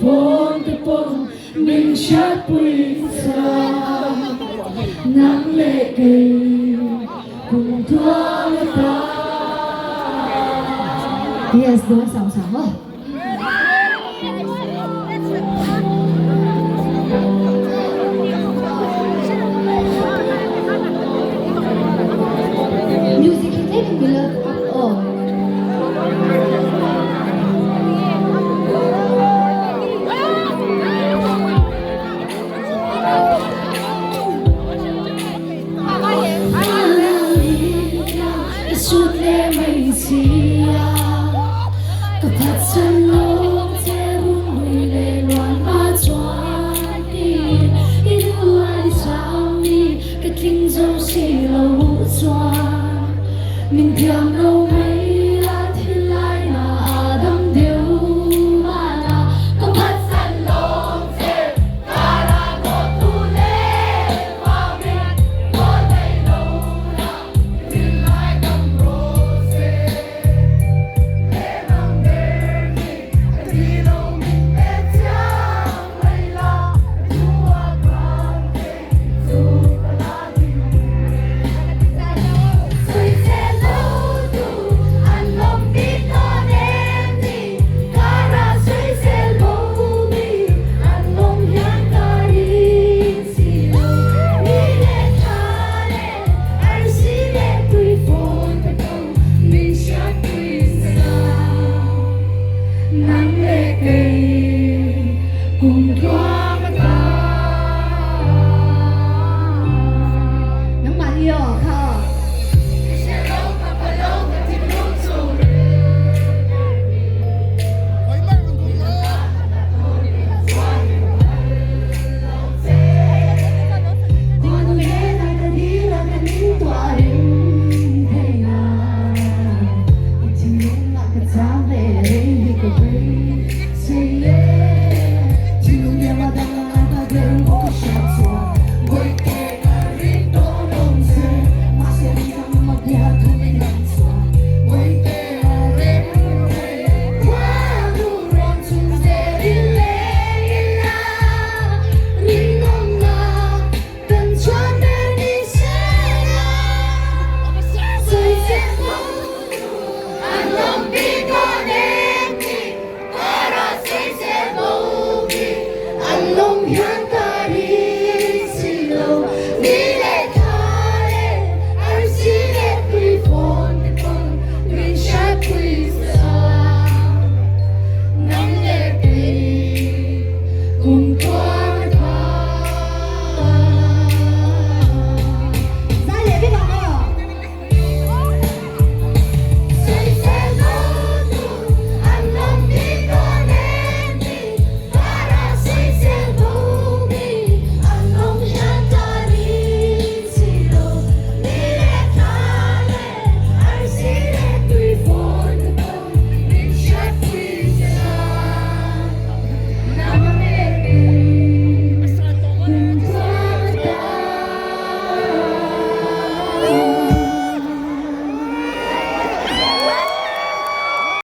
phone từ bông mình chát quỳ xa nắng lệ kỳ cùng thoáng ta. Yes, đối sòng sòng ơi. Music is living beloved of all. Suốt đêm mây chiaกับพัดฉันลงเทรุ่งวิเลลวนมาจวนดีอีดูอะไรเช้านี้ก็ทิ้งเจ้าชีเราหูจวนมินเพียงเราไม่ละที่ไล่มาดำเดียวมาละกับพัดฉันลงเทการาโกตุเลว่ามินก็ได้รู้นะที่ไล่ดำโรเซlong